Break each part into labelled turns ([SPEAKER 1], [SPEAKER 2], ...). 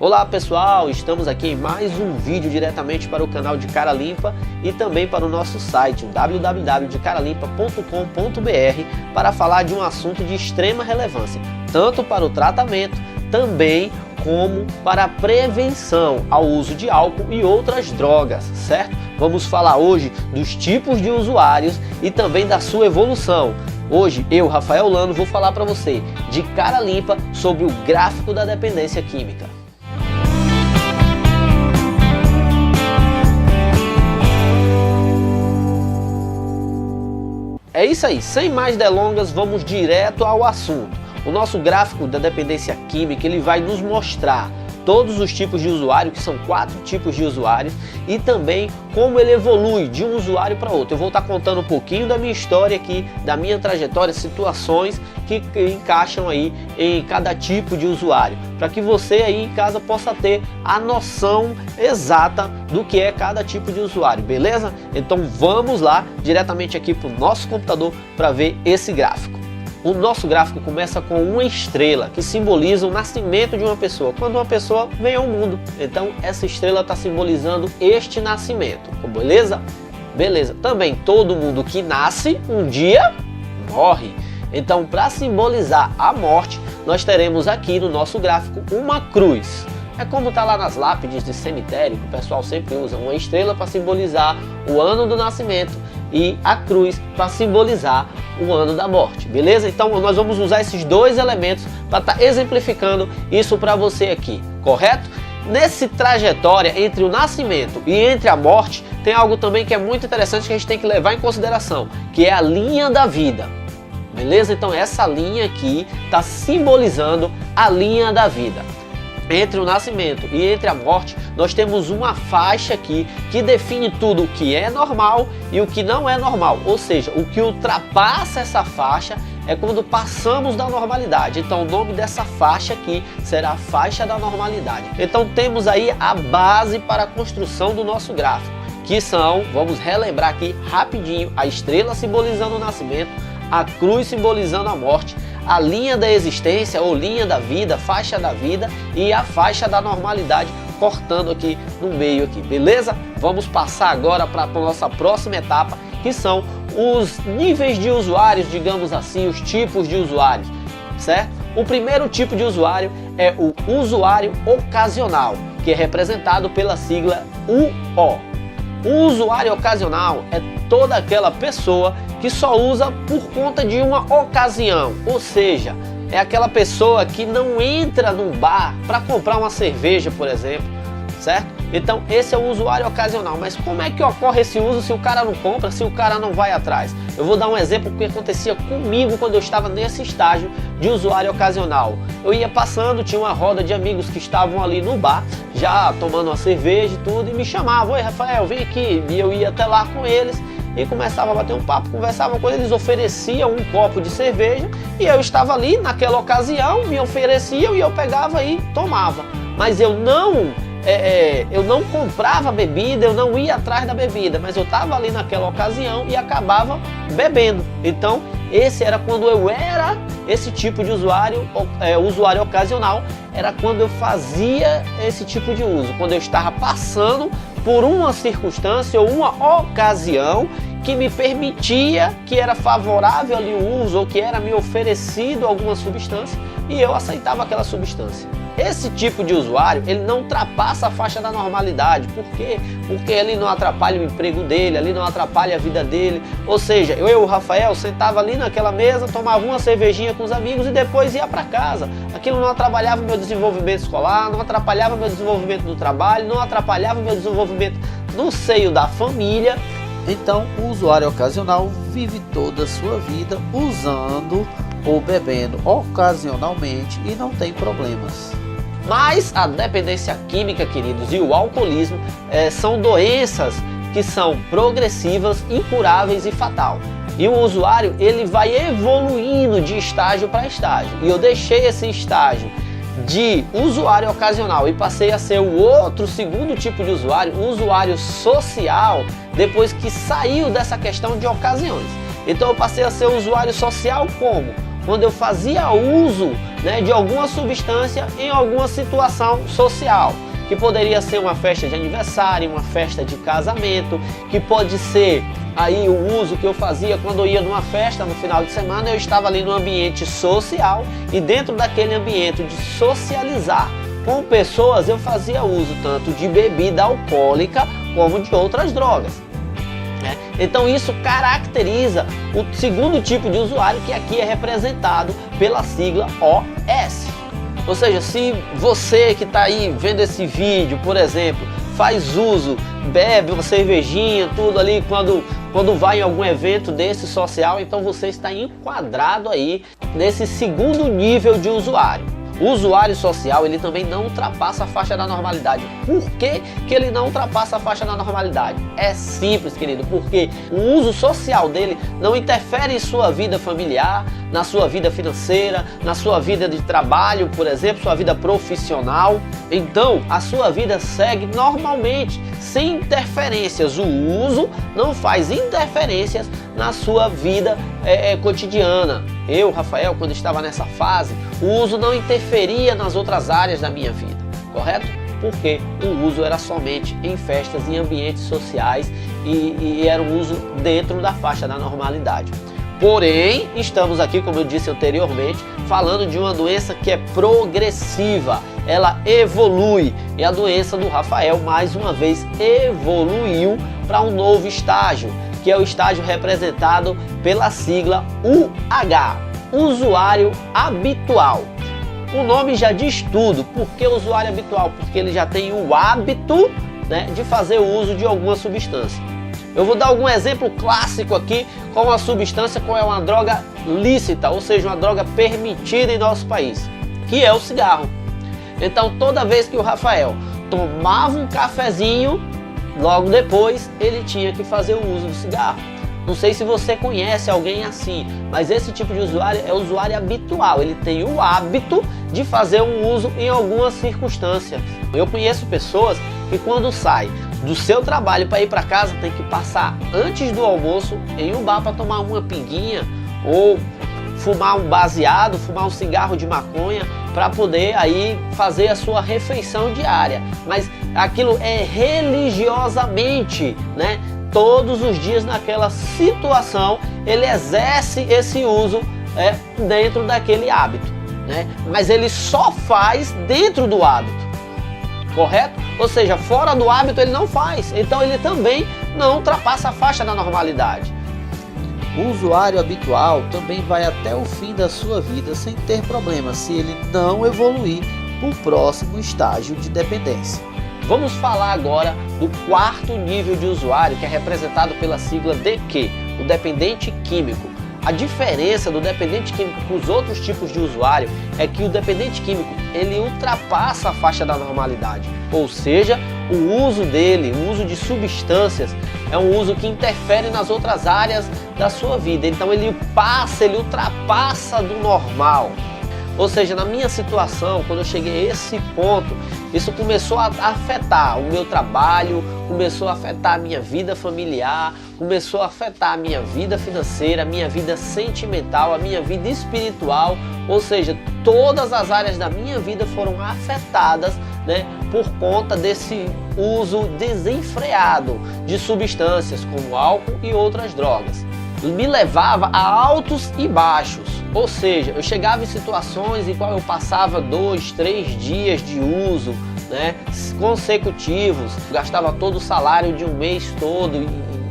[SPEAKER 1] Olá pessoal, estamos aqui em mais um vídeo diretamente para o canal de Cara Limpa e também para o nosso site www.decaralimpa.com.br para falar de um assunto de extrema relevância, tanto para o tratamento, também como para a prevenção ao uso de álcool e outras drogas, certo? Vamos falar hoje dos tipos de usuários e também da sua evolução. Hoje eu, Rafael Lano, vou falar para você de cara limpa sobre o gráfico da dependência química. É isso aí, sem mais delongas, vamos direto ao assunto. O nosso gráfico da dependência química, ele vai nos mostrar todos os tipos de usuário, que são 4 tipos de usuários, e também como ele evolui de um usuário para outro. Eu vou estar contando um pouquinho da minha história aqui, da minha trajetória, situações que encaixam aí em cada tipo de usuário, para que você aí em casa possa ter a noção exata do que é cada tipo de usuário, beleza? Então vamos lá diretamente aqui para o nosso computador para ver esse gráfico. O nosso gráfico começa com uma estrela que simboliza o nascimento de uma pessoa, quando uma pessoa vem ao mundo. Então essa estrela está simbolizando este nascimento, beleza? Beleza. Também todo mundo que nasce um dia morre. Então, para simbolizar a morte, nós teremos aqui no nosso gráfico uma cruz. É como está lá nas lápides de cemitério, que o pessoal sempre usa uma estrela para simbolizar o ano do nascimento e a cruz para simbolizar o ano da morte, beleza? Então nós vamos usar esses dois elementos para estar exemplificando isso para você aqui, correto? Nesse trajetória entre o nascimento e entre a morte, tem algo também que é muito interessante que a gente tem que levar em consideração, que é a linha da vida, beleza? Então essa linha aqui está simbolizando a linha da vida. Entre o nascimento e entre a morte, nós temos uma faixa aqui que define tudo o que é normal e o que não é normal. Ou seja, o que ultrapassa essa faixa é quando passamos da normalidade. Então o nome dessa faixa aqui será a faixa da normalidade. Então temos aí a base para a construção do nosso gráfico, que são, vamos relembrar aqui rapidinho, a estrela simbolizando o nascimento, a cruz simbolizando a morte, a linha da existência ou linha da vida, faixa da vida e a faixa da normalidade cortando aqui no meio aqui, beleza? Vamos passar agora para a nossa próxima etapa, que são os níveis de usuários, digamos assim, os tipos de usuários, certo? O primeiro tipo de usuário é o usuário ocasional, que é representado pela sigla UO. O usuário ocasional é toda aquela pessoa que só usa por conta de uma ocasião, ou seja, é aquela pessoa que não entra num bar para comprar uma cerveja, por exemplo, certo? Então esse é o usuário ocasional. Mas como é que ocorre esse uso se o cara não compra, se o cara não vai atrás? Eu vou dar um exemplo que acontecia comigo quando eu estava nesse estágio de usuário ocasional. Eu ia passando, tinha uma roda de amigos que estavam ali no bar, já tomando uma cerveja e tudo, e me chamavam: "Oi Rafael, vem aqui", e eu ia até lá com eles e começava a bater um papo, conversava com eles, ofereciam um copo de cerveja e eu estava ali naquela ocasião, me ofereciam e eu pegava e tomava. Mas eu não comprava bebida, eu não ia atrás da bebida, mas eu estava ali naquela ocasião e acabava bebendo. Então esse era quando eu era esse tipo de usuário, usuário ocasional, era quando eu fazia esse tipo de uso, quando eu estava passando por uma circunstância ou uma ocasião que me permitia, que era favorável ali o uso ou que era me oferecido alguma substância e eu aceitava aquela substância. Esse tipo de usuário, ele não ultrapassa a faixa da normalidade. Por quê? Porque ele não atrapalha o emprego dele, ele não atrapalha a vida dele. Ou seja, eu, o Rafael, sentava ali naquela mesa, tomava uma cervejinha com os amigos e depois ia para casa. Aquilo não atrapalhava o meu desenvolvimento escolar, não atrapalhava o meu desenvolvimento no trabalho, não atrapalhava o meu desenvolvimento no seio da família. Então, o usuário ocasional vive toda a sua vida usando ou bebendo ocasionalmente e não tem problemas. Mas a dependência química, queridos, e o alcoolismo são doenças que são progressivas, incuráveis e fatal. E o usuário, ele vai evoluindo de estágio para estágio. E eu deixei esse estágio de usuário ocasional e passei a ser o outro segundo tipo de usuário, o usuário social, depois que saiu dessa questão de ocasiões. Então eu passei a ser usuário social como? Quando eu fazia uso né, de alguma substância em alguma situação social, que poderia ser uma festa de aniversário, uma festa de casamento, que pode ser aí o uso que eu fazia quando eu ia numa festa no final de semana. Eu estava ali no ambiente social e dentro daquele ambiente de socializar com pessoas eu fazia uso tanto de bebida alcoólica como de outras drogas. Então isso caracteriza o segundo tipo de usuário, que aqui é representado pela sigla OS. Ou seja, se você que está aí vendo esse vídeo, por exemplo, faz uso, bebe uma cervejinha, tudo ali quando vai em algum evento desse social, então você está enquadrado aí nesse segundo nível de usuário. O usuário social, ele também não ultrapassa a faixa da normalidade. Por que que ele não ultrapassa a faixa da normalidade? É simples, querido, porque o uso social dele não interfere em sua vida familiar, na sua vida financeira, na sua vida de trabalho, por exemplo, sua vida profissional. Então, a sua vida segue normalmente, sem interferências. O uso não faz interferências na sua vida cotidiana. Eu, Rafael, quando estava nessa fase, o uso não interferia nas outras áreas da minha vida, correto? Porque o uso era somente em festas, em ambientes sociais e era um uso dentro da faixa da normalidade. Porém, estamos aqui, como eu disse anteriormente, falando de uma doença que é progressiva, ela evolui. E a doença do Rafael, mais uma vez, evoluiu para um novo estágio, que é o estágio representado pela sigla UH, usuário habitual. O nome já diz tudo. Por que usuário habitual? Porque ele já tem o hábito, né, de fazer uso de alguma substância. Eu vou dar algum exemplo clássico aqui com uma substância, qual é uma droga lícita, ou seja, uma droga permitida em nosso país, que é o cigarro. Então, toda vez que o Rafael tomava um cafezinho, logo depois ele tinha que fazer o uso do cigarro. Não sei se você conhece alguém assim, mas esse tipo de usuário é usuário habitual. Ele tem o hábito de fazer um uso em alguma circunstância. Eu conheço pessoas que quando sai do seu trabalho para ir para casa tem que passar antes do almoço em um bar para tomar uma pinguinha ou fumar um baseado, fumar um cigarro de maconha para poder aí fazer a sua refeição diária. Mas aquilo é religiosamente, né? Todos os dias naquela situação ele exerce esse uso dentro daquele hábito, né? Mas ele só faz dentro do hábito, correto? Ou seja, fora do hábito ele não faz, então ele também não ultrapassa a faixa da normalidade. O usuário habitual também vai até o fim da sua vida sem ter problema, se ele não evoluir para o próximo estágio de dependência. Vamos falar agora do quarto nível de usuário, que é representado pela sigla DQ, o dependente químico. A diferença do dependente químico para os outros tipos de usuário é que o dependente químico ele ultrapassa a faixa da normalidade, ou seja, o uso dele, o uso de substâncias, é um uso que interfere nas outras áreas da sua vida. Então ele ultrapassa do normal. Ou seja, na minha situação, quando eu cheguei a esse ponto, isso começou a afetar o meu trabalho, começou a afetar a minha vida familiar, começou a afetar a minha vida financeira, a minha vida sentimental, a minha vida espiritual. Ou seja, todas as áreas da minha vida foram afetadas, né, por conta desse uso desenfreado de substâncias como álcool e outras drogas. Me levava a altos e baixos, ou seja, eu chegava em situações em qual eu passava 2, 3 dias de uso, né, consecutivos, gastava todo o salário de um mês todo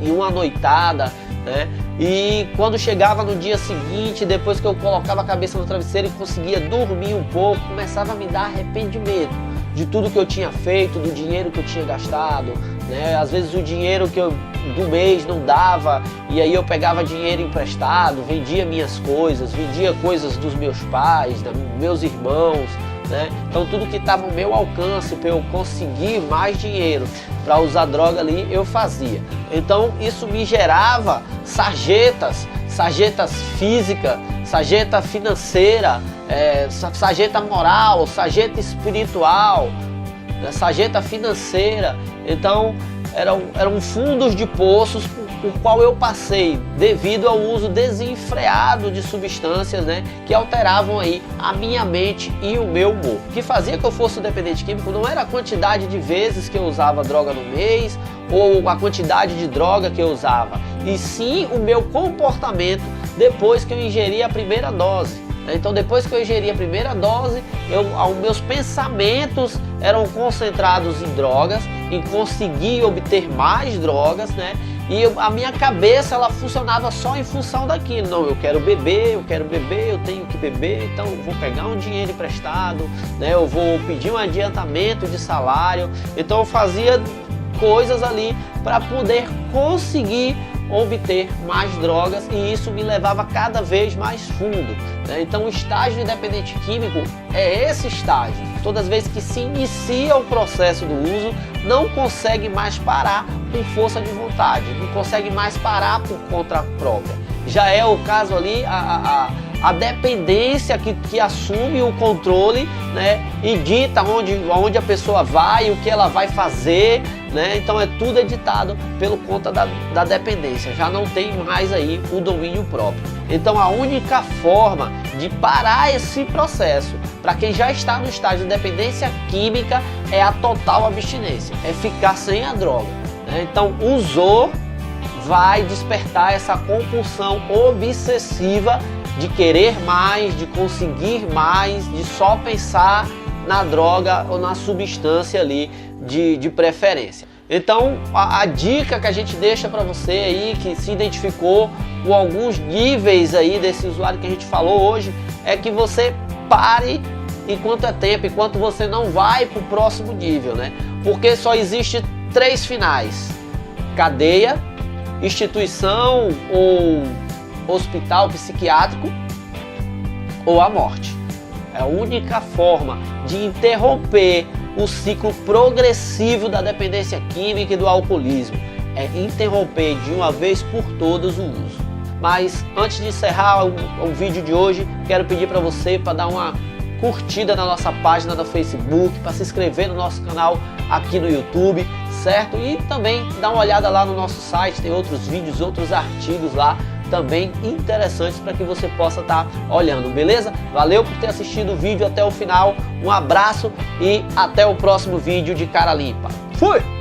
[SPEAKER 1] em uma noitada, né, e quando chegava no dia seguinte, depois que eu colocava a cabeça no travesseiro e conseguia dormir um pouco, começava a me dar arrependimento de tudo que eu tinha feito, do dinheiro que eu tinha gastado, né? Às vezes o dinheiro do mês não dava e aí eu pegava dinheiro emprestado, vendia minhas coisas, vendia coisas dos meus pais, dos meus irmãos, né? Então tudo que estava ao meu alcance para eu conseguir mais dinheiro para usar droga ali, eu fazia. Então isso me gerava sarjetas físicas, sarjeta financeira, sarjeta moral, sarjeta espiritual, sarjeta financeira. Então eram fundos de poços por o qual eu passei devido ao uso desenfreado de substâncias, né, que alteravam aí a minha mente e o meu humor. O que fazia que eu fosse dependente químico não era a quantidade de vezes que eu usava droga no mês ou a quantidade de droga que eu usava, e sim o meu comportamento depois que eu ingeri a primeira dose. Então, depois que eu ingeri a primeira dose, os meus pensamentos eram concentrados em drogas, em conseguir obter mais drogas, né? E a minha cabeça, ela funcionava só em função daquilo. Não, eu quero beber, eu tenho que beber, então eu vou pegar um dinheiro emprestado, né? Eu vou pedir um adiantamento de salário. Então eu fazia coisas ali para poder conseguir obter mais drogas, e isso me levava cada vez mais fundo, né? Então o estágio de dependente químico é esse estágio. Todas as vezes que se inicia o processo do uso, não consegue mais parar por força de vontade, não consegue mais parar por conta própria. Já é o caso ali, a dependência que assume o controle, né, e dita onde a pessoa vai, o que ela vai fazer, né? Então tudo é ditado pelo conta da dependência, já não tem mais aí o domínio próprio. Então a única forma de parar esse processo, para quem já está no estágio de dependência química, é a total abstinência, é ficar sem a droga, né? Então usou, vai despertar essa compulsão obsessiva de querer mais, de conseguir mais, de só pensar na droga ou na substância ali de preferência. Então a dica que a gente deixa para você aí que se identificou com alguns níveis aí desse usuário que a gente falou hoje, é que você pare enquanto é tempo, enquanto você não vai para o próximo nível, né? Porque só existe 3 finais: cadeia, instituição ou hospital psiquiátrico, ou a morte. É a única forma de interromper o ciclo progressivo da dependência química e do alcoolismo, é interromper de uma vez por todas o uso. Mas antes de encerrar o vídeo de hoje, quero pedir para você para dar uma curtida na nossa página do Facebook, para se inscrever no nosso canal aqui no YouTube, certo? E também dar uma olhada lá no nosso site, tem outros vídeos, outros artigos lá também interessantes para que você possa estar olhando, beleza? Valeu por ter assistido o vídeo até o final, um abraço e até o próximo vídeo de Cara Limpa. Fui!